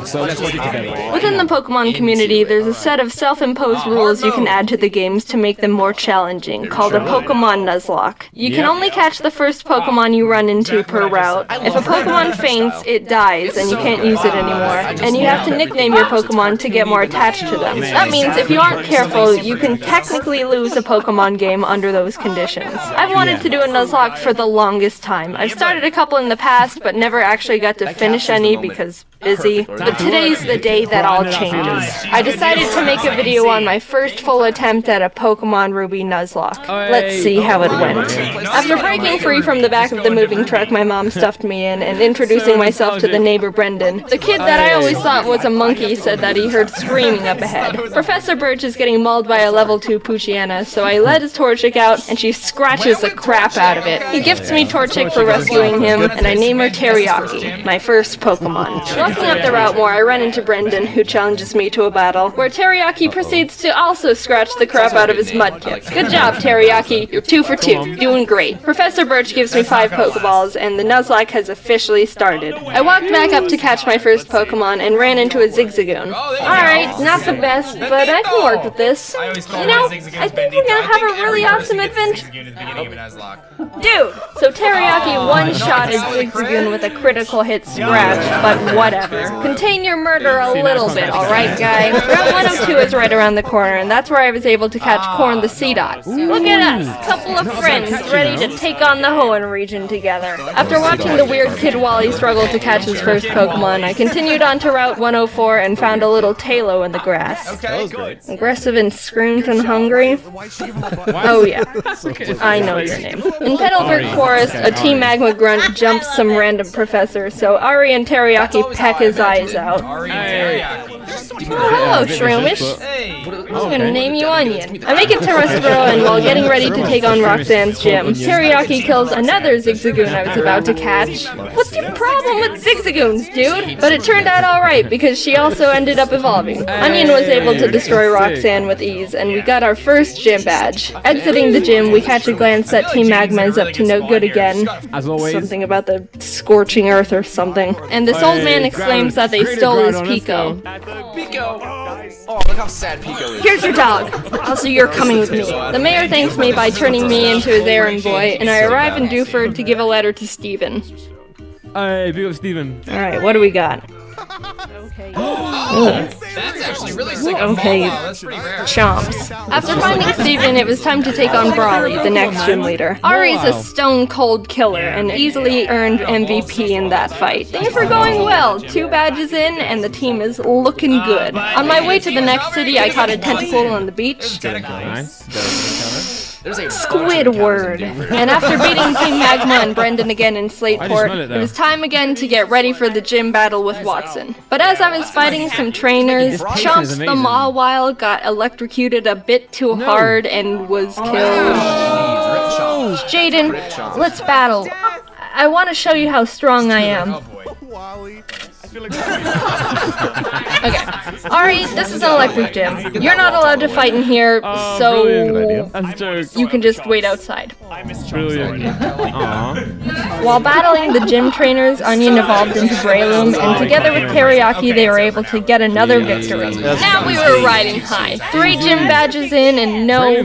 So let's watch it together. Within the Pokemon community, there's a set of self-imposed rules you can add to the games to make them more challenging, called a Pokemon Nuzlocke. You can only catch the first Pokemon you run into per route. If a Pokemon faints, it dies, and you can't use it anymore. And you have to nickname your Pokemon to get more attached to them. That means if you aren't careful, you can technically lose a Pokemon game under those conditions. I've wanted to do a Nuzlocke for the longest time. I've started a couple in the past, but never actually got to finish any because busy. But today's the day that all changes. I decided to make a video on my first full attempt at a Pokemon Ruby Nuzlocke. Let's see how it went. After breaking free from the back of the moving truck my mom stuffed me in and introducing myself to the neighbor Brendan, the kid that I always thought was a monkey said that he heard screaming up ahead. Professor Birch is getting mauled by a level 2 Poochyena, so I let his Torchic out and she scratches the crap out of it. He gifts me Torchic for rescuing him, and I name her Teriyaki, my first Pokemon. Walking up the route more, I run into Brendan, who challenges me to a battle, where Teriyaki proceeds to also scratch the crap out of his Mudkip. Good job, Teriyaki. You're 2 for 2. Doing great. Professor Birch gives me 5 Pokeballs, and the Nuzlocke has officially started. I walked back up to catch my first Pokemon and ran into a Zigzagoon. Alright, not the best, but I can work with this. You know, I think we're gonna have a really awesome adventure. Dude! So Teriyaki one-shotted Zigzagoon with a critical hit scratch, but whatever. Contain your murder a little bit, alright, guy? Route 102 is right around the corner, and that's where I was able to catch Corn the Seedot. Look at us, couple of friends ready to take on the Hoenn region together. After watching the weird Kid Wally struggle to catch his first Pokemon, I continued on to Route 104 and found a little Talo in the grass. Aggressive and screamed and hungry? Oh yeah, I know your name. In Petalburg Forest, a Team Magma grunt jumps some random professor, so Ari and Teriyaki peck his eyes out. Oh, hello, Shroomish. I'm gonna name you Onion. I make it to Rustboro, and while getting ready to take on Roxanne's gym, Teriyaki kills another Zigzagoon I was about to catch. What's your problem with Zigzagoons, dude? But it turned out alright, because she also ended up evolving. Onion was able to destroy Roxanne with ease, and we got our first gym badge. Exiting the gym, we catch a glance that Team Magma is up to no good again. As always. Something about the scorching earth or something. And this old man exclaims that they stole his Pico. Oh, look how sad Pico is. Here's your dog. Also, you're coming with me. The mayor thanks me by turning me into his errand boy, and I arrive in Dewford to give a letter to Stephen. Hey, big up Steven. Alright, what do we got? That's actually really sick. Okay, That's pretty rare. chomps. After finding Steven, it was time to take on Brawley, the next gym leader. Ari's a stone-cold killer and easily earned MVP in that fight. Things were going well. 2 badges in, and the team is looking good. On my way to the next city, I caught a tentacle on the beach. Nice. Squidward. And after beating Team Magma and Brendan again in Slateport, it was time again to get ready for the gym battle with Watson. But as I was fighting some trainers, Chomps the Mawile got electrocuted a bit too hard and was killed. Jaden, let's battle. I want to show you how strong I am. Okay. Ari, this is an electric gym. You're not allowed to fight in here, so you can just wait outside. Brilliant. While battling the gym trainers, Onion evolved into Breloom, and together with Teriyaki, they were able to get another victory. Now we were riding high. 3 gym badges in and no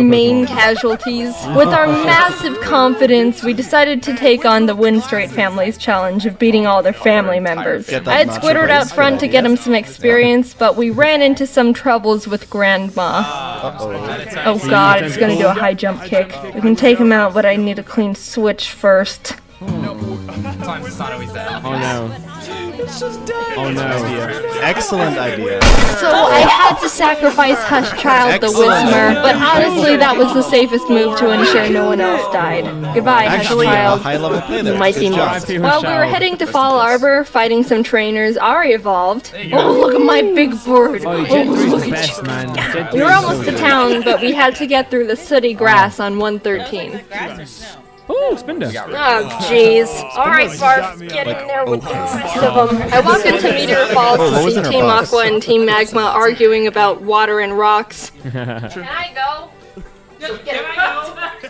main casualties. With our massive confidence, we decided to take on the Winstraight family's challenge of beating all their family members. I had Squidward out front to get him some experience, but we ran into some troubles with Grandma. Oh god, it's gonna do a high jump kick. We can take him out, but I need a clean switch first. Oh no. Oh no. Excellent idea. So I had to sacrifice Hushchild the Whismer, but honestly that was the safest move to ensure no one else died. Goodbye, Hushchild. You might be missed. While we were heading to Fall Arbor, fighting some trainers, Ari evolved. Oh, look at my big bird. Oh, look at you. We were almost to town, but we had to get through the sooty grass on 113. Oh, Spinder. Oh, jeez. Alright, Barf, get in there with the rest of them. I walked into Meteor Falls to see Team Aqua and Team Magma arguing about water and rocks. Can I go?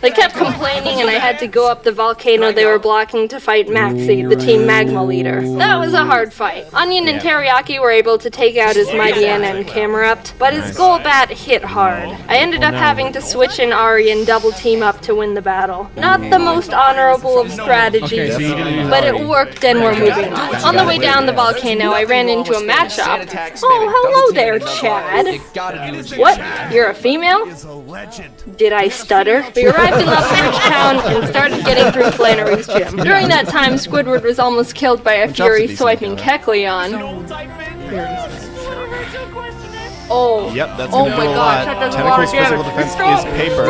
They kept complaining and I had to go up the volcano they were blocking to fight Maxie, the team magma leader. That was a hard fight. Onion and Teriyaki were able to take out his mighty NM Camerupt, but his Golbat hit hard. I ended up having to switch in Ari and double team up to win the battle. Not the most honorable of strategies, but it worked and we're moving on. On the way down the volcano, I ran into a matchup. Oh, hello there, Chad. What? You're a female? Did I stutter? We arrived in Love Match Town and started getting through Flannery's gym. During that time, Squidward was almost killed by a Fury swiping Kecleon. Oh. Yep, that's Oh gonna my do a gosh, lot. that does a Tentacles lot of physical damage. defense is paper.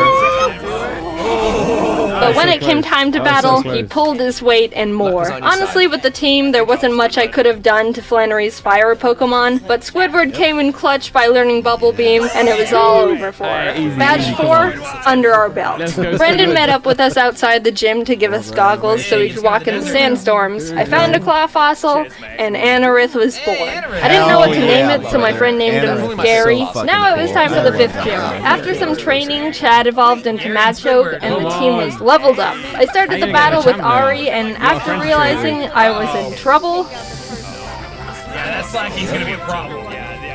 But when it came time to battle, he pulled his weight and more. Honestly, with the team, there wasn't much I could have done to Flannery's fire Pokemon, but Squidward came in clutch by learning Bubble Beam, and it was all over for her. Badge 4, under our belt. Brendan met up with us outside the gym to give us goggles so we could walk in the sandstorms. I found a claw fossil, and Anorith was born. I didn't know what to name it, so my friend named him Gary. Now it was time for the 5th gym. After some training, Chad evolved into Machoke, and the team was leveled up. I started the battle with Ari, and after realizing I was in trouble... Yeah, that's like he's gonna be a problem.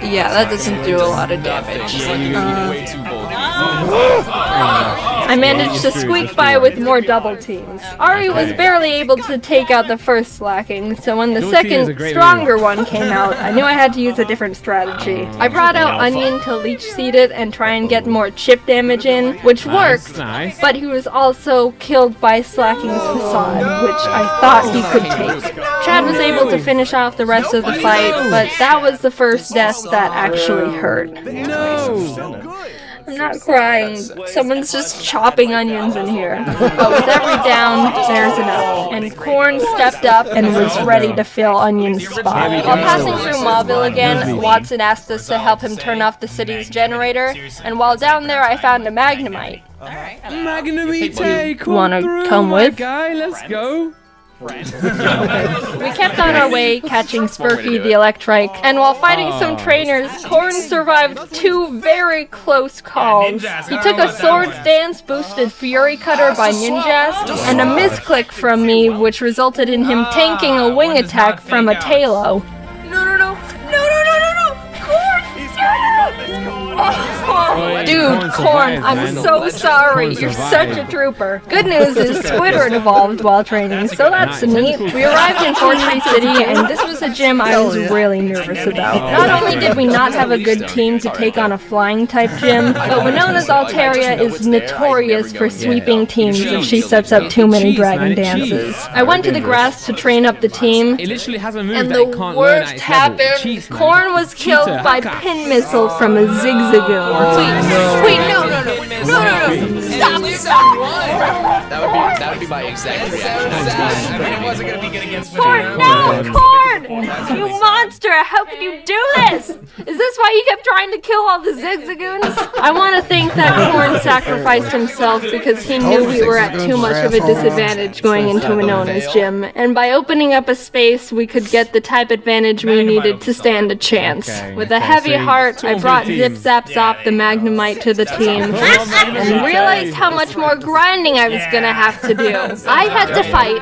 Yeah, that doesn't do a lot of damage. I managed to squeak by with more double teams. Ari was barely able to take out the first slacking, so when the second, stronger one came out, I knew I had to use a different strategy. I brought out Onion to leech seed it and try and get more chip damage in, which worked, but he was also killed by Slacking's facade, which I thought he could take. Chad was able to finish off the rest of the fight, but that was the first death that actually hurt. No! I'm not crying. Someone's just chopping onions in here. But with every down, there's enough. And Corn stepped up and was ready to fill Onion's spot. While passing through Mauville again, Watson asked us to help him turn off the city's generator. And while down there, I found a Magnemite. Magnemite, Wanna come with? Guy, let's go. We kept on our way, catching Spurky the Electrike, and while fighting some trainers, Corn survived 2 very close calls. He took a Swords Dance boosted Fury Cutter by Ninjas, and a misclick from me, which resulted in him tanking a wing attack from a Talo. Dude, Corn, I'm so sorry. You're such a trooper. Good news is Squidward evolved while training, so that's neat. We arrived in Fortree City, and this was a gym I was really nervous about. Not only did we not have a good team to take on a flying-type gym, but Winona's Altaria is notorious for sweeping teams if she sets up too many dragon dances. I went to the grass to train up the team, It literally has a move and that the it can't learn at worst its level. happened. Cheats, man. Corn was killed Cheater, by haka. pin missile from a Zigzagoon. Wait, no. Stop. That would be my exact reaction. I mean, it wasn't gonna be good against Corn, no, Corn! You monster, how could you do this? Is this why you kept trying to kill all the Zigzagoons? I want to think that Corn sacrificed himself because he knew we were at too much of a disadvantage going into Winona's gym, and by opening up a space, we could get the type advantage we needed to stand a chance. With a heavy heart, I brought Zip Zap Zop the Magnemite to the team, and realized how much more grinding I was gonna have to do. I had to fight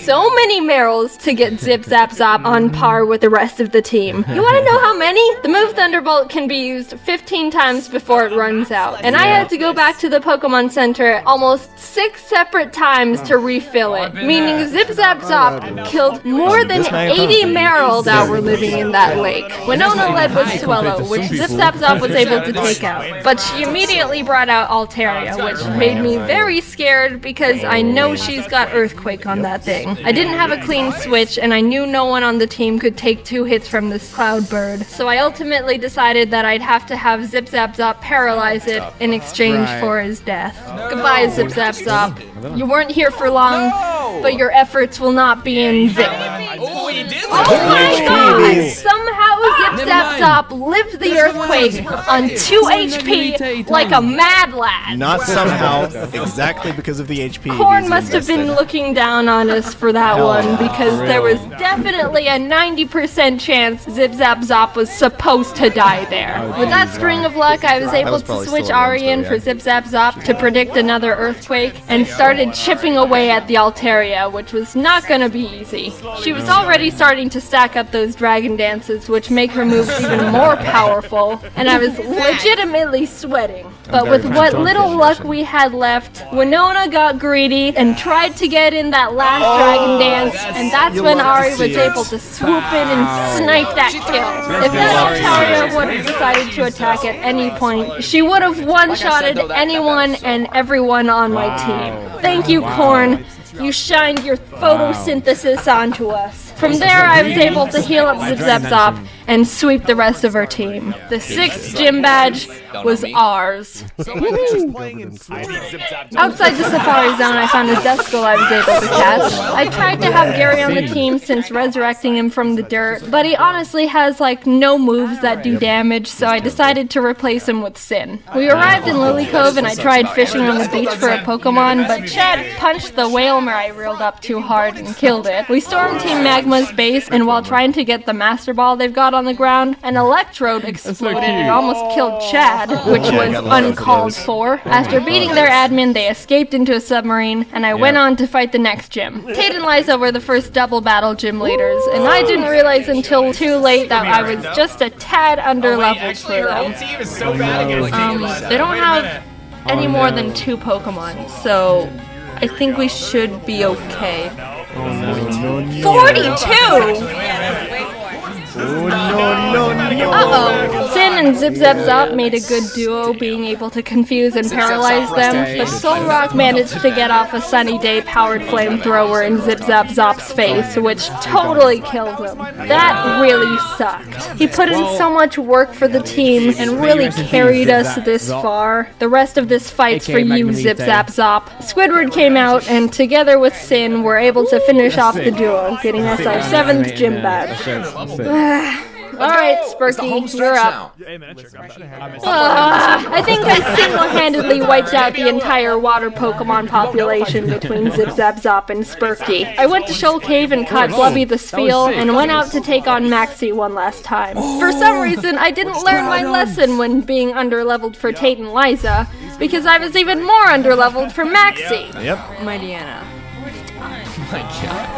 so many Merrills to get Zip Zap Zop on par with the rest of the team. You wanna know how many? The move Thunderbolt can be used 15 times before it runs out, and I had to go back to the Pokemon Center almost 6 separate times to refill it, meaning Zip Zap Zop killed more than 80 Merrill that were living in that lake. Winona led with Swellow, which Zip Zap Zop was able to take out, but she immediately brought out Altaria, which made me very scared because I know she's got Earthquake on that thing. I didn't have a clean switch, and I knew no one on the team could take 2 hits from this Cloud Bird, so I ultimately decided that I'd have to have Zip Zap Zop paralyze it in exchange for his death. Goodbye, Zip Zap Zop. You weren't here for long, but your efforts will not be in vain. Oh, you did Oh my god! Somehow Zip Zap Zop lived the earthquake on 2 HP like a mad lad. Not somehow, exactly because of the HP. Korn must have been looking down on us for that one, because there was definitely a 90% chance Zip Zap Zop was supposed to die there. With that string of luck, I was able to switch Ari in for Zip Zap Zop to predict another earthquake, and started chipping away at the Altaria, which was not gonna be easy. She was already starting to stack up those dragon dances, which make her moves even more powerful, and I was legitimately sweating. But with what little luck we had left, Winona got greedy and tried to get in that last dragon dance, and that's when Ari was able to swoop in and snipe that kill. If that Altaria would have decided to attack at any point, she would have one-shotted anyone and everyone on my team. Thank you, Korn. You shined your photosynthesis onto us. From there, I was able to heal up Zip Zap Zop and sweep the rest of our team. The 6th gym badge was ours. Outside the Safari Zone, I found a Duskull I was able to catch. I tried to have Gary on the team since resurrecting him from the dirt, but he honestly has like no moves that do damage, so I decided to replace him with Sin. We arrived in Lily Cove and I tried fishing on the beach for a Pokemon, but Chad punched the Whalmer I reeled up too hard and killed it. We stormed Team Magma's base, and while trying to get the Master Ball they've got on the ground, an Electrode exploded and almost killed Chad, which was uncalled for. After beating their admin, they escaped into a submarine, and I went on to fight the next gym. Tate and Liza were the first double battle gym leaders, and I didn't realize until too late that I was just a tad underleveled for them. They don't have any more than 2 Pokemon, so I think we should be okay. 42?! Uh-oh. Sin and Zip Zap Zop made a good duo, being able to confuse and paralyze them, but Solrock managed to get off a Sunny Day powered flamethrower in Zip Zap Zop's face, which totally killed him. That really sucked. He put in so much work for the team and really carried us this far. The rest of this fight's for you, Zip Zap Zop. Squidward came out, and together with Sin, were able to finish off the duo, getting us our 7th gym badge. Alright, Spurky, you're up. I think I single-handedly wiped out the entire water Pokemon population between Zip Zap Zop and Spurky. I went to Shoal Cave and caught Blubby the Spheal, and went out to take on Maxie one last time. For some reason, I didn't learn my lesson when being underleveled for Tate and Liza, because I was even more underleveled for Maxie. Mightyena.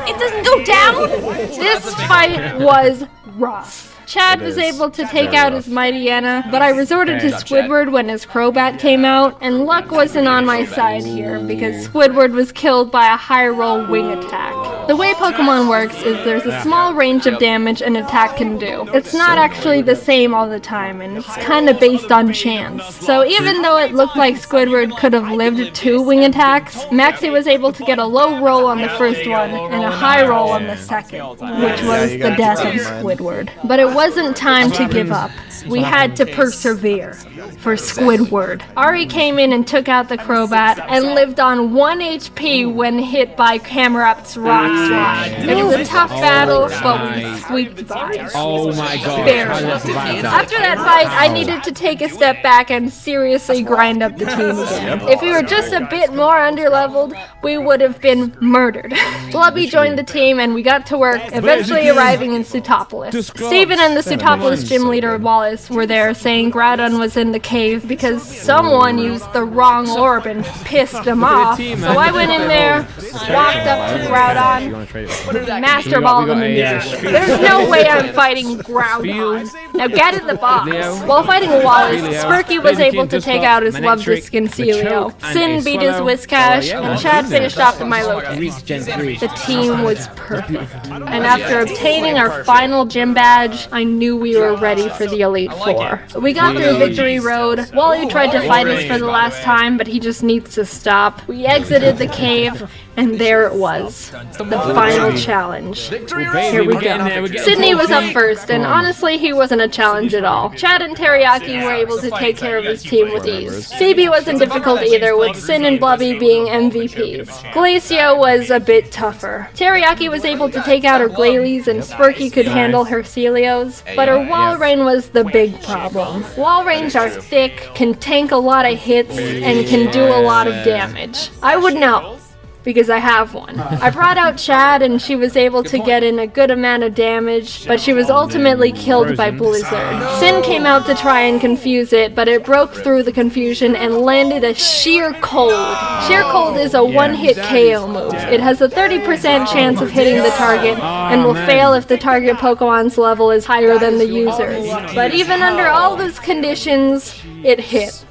It doesn't go down! This fight was rough. Chad was able to take out his Mightyena, but I resorted to Squidward when his Crobat came out, and luck wasn't on my side here, because Squidward was killed by a high-roll wing attack. The way Pokemon works is there's a small range of damage an attack can do. It's not actually the same all the time, and it's kinda based on chance. So even though it looked like Squidward could have lived 2 wing attacks, Maxie was able to get a low roll on the first one, and a high roll on the second, which was the death of Squidward. But it wasn't time to give up. We had to persevere for Squidward. Ari came in and took out the Crobat and lived on 1 HP when hit by Camerupt's Rock Slide. It was a tough battle, but we squeaked by. Oh my god. Barely. After that fight, I needed to take a step back and seriously grind up the team again. If we were just a bit more underleveled, we would have been murdered. Blubby joined the team and we got to work, eventually arriving in Sutopolis. Steven and the Sutopolis gym leader, Wallace, were there saying Groudon was in the cave because someone used the wrong orb and pissed him off. So I went in there, walked up to Groudon, Master Ball him in the air. There's no way I'm fighting Groudon. Now get in the box. While fighting Wallace, Spurky was able to take out his Lubdisk and Celio. Sin beat his Whiscash, and Chad finished off the Milotic. The team was perfect. And after obtaining our final gym badge, I knew we were ready for the Elite Four. We got through Victory Road. Wally tried to fight us for the last time, but he just needs to stop. We exited the cave, And there it was, the final challenge. Here we go. Sydney was up first, and honestly, he wasn't a challenge at all. Chad and Teriyaki were able to take care of his team with ease. Phoebe wasn't difficult either, with Sin and Blubby being MVPs. Glacia was a bit tougher. Teriyaki was able to take out her Glailies, and Spurky could handle her Celios, but her wall rain was the big problem. Wall rains are thick, can tank a lot of hits, and can do a lot of damage. I would know, because I have one. I brought out Chad and she was able to get in a good amount of damage, but she was ultimately killed by Blizzard. Sin came out to try and confuse it, but it broke through the confusion and landed a Sheer Cold. Sheer Cold is a one-hit KO move. It has a 30% chance of hitting the target and will fail if the target Pokemon's level is higher than the user's. But even under all those conditions, it hit.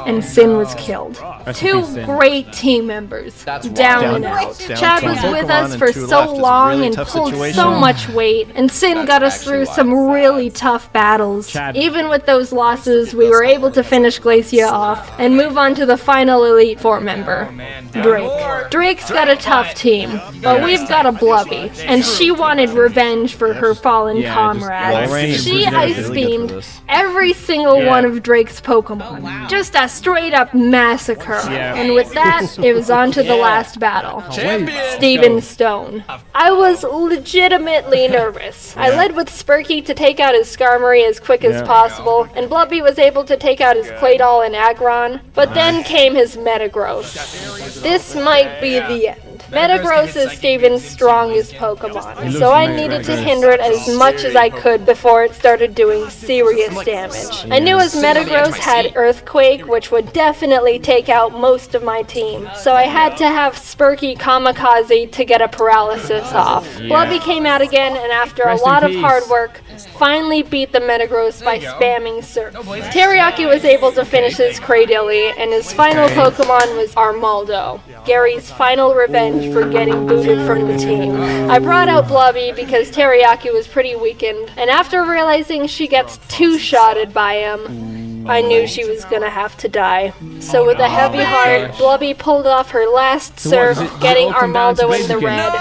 And Sin was killed. Two great team members, down and out. Chad was with us for so long and pulled so much weight, and Sin got us through some really tough battles. Even with those losses, we were able to finish Glacia off and move on to the final Elite Four member, Drake. Drake's got a tough team, but we've got a Blubby, and she wanted revenge for her fallen comrades. She ice-beamed every single one of Drake's Pokemon. Just a straight-up massacre. And with that, it was on to the last battle. Steven Stone. I was legitimately nervous. I led with Spurky to take out his Skarmory as quick as possible, and Blubby was able to take out his Claydol and Aggron, but then came his Metagross. This might be the end. Metagross is Steven's strongest Pokemon, so I needed to hinder it as much as I could before it started doing serious damage. I knew his Metagross had Earthquake, which would definitely take out most of my team, so I had to have Spurky Kamikaze to get a paralysis off. Blubby came out again, and after a lot of hard work, finally beat the Metagross by spamming Surf. Teriyaki was able to finish his Cradily, and his final Pokemon was Armaldo, Gary's final revenge for getting booted from the team. I brought out Blubby because Teriyaki was pretty weakened, and after realizing she gets two-shotted by him, I knew she was gonna have to die. So with a heavy heart, Blubby pulled off her last Surf, getting Armaldo in the red,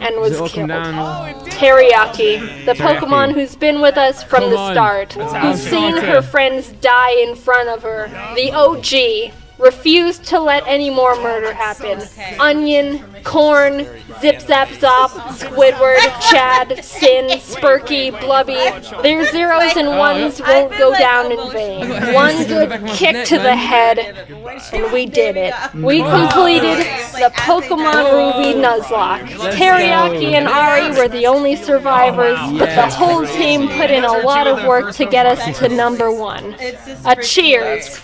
and was killed. Teriyaki, the Pokemon who's been with us from the start, who's seen her friends die in front of her, the OG, refused to let any more murder happen. Onion, Corn, Zip Zap Zop, Squidward, Chad, Sin, Spurky, Blubby. Their zeros and ones won't go down in vain. One good kick to the head, and we did it. We completed the Pokemon Ruby Nuzlocke. Teriyaki and Ari were the only survivors, but the whole team put in a lot of work to get us to #1. A cheers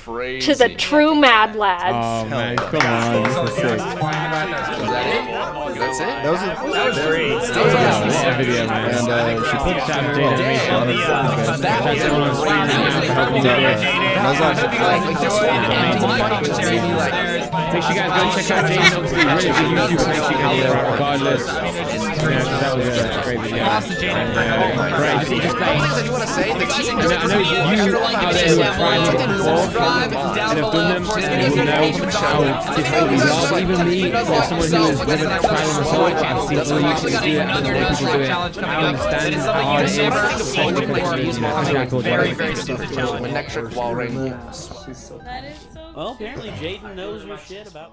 to the true Mad Lads. Oh man, come on. That's it? That was great. That was a video, man. And she put Chat and Jade animation on his Chat's on screen now for helping you do it. Make sure you guys go check out Jade's really good YouTube page she can do regardless. Yeah, that was a great video. And great, just like, You want to say? The team I know you out there who have tried them before and have done them and will know how difficult these are. But even me, for someone who has never tried them before, I can see other YouTubers do it and other people do it. I understand how hard it is. Electric wall ring. Well, apparently Jaden knows your shit about.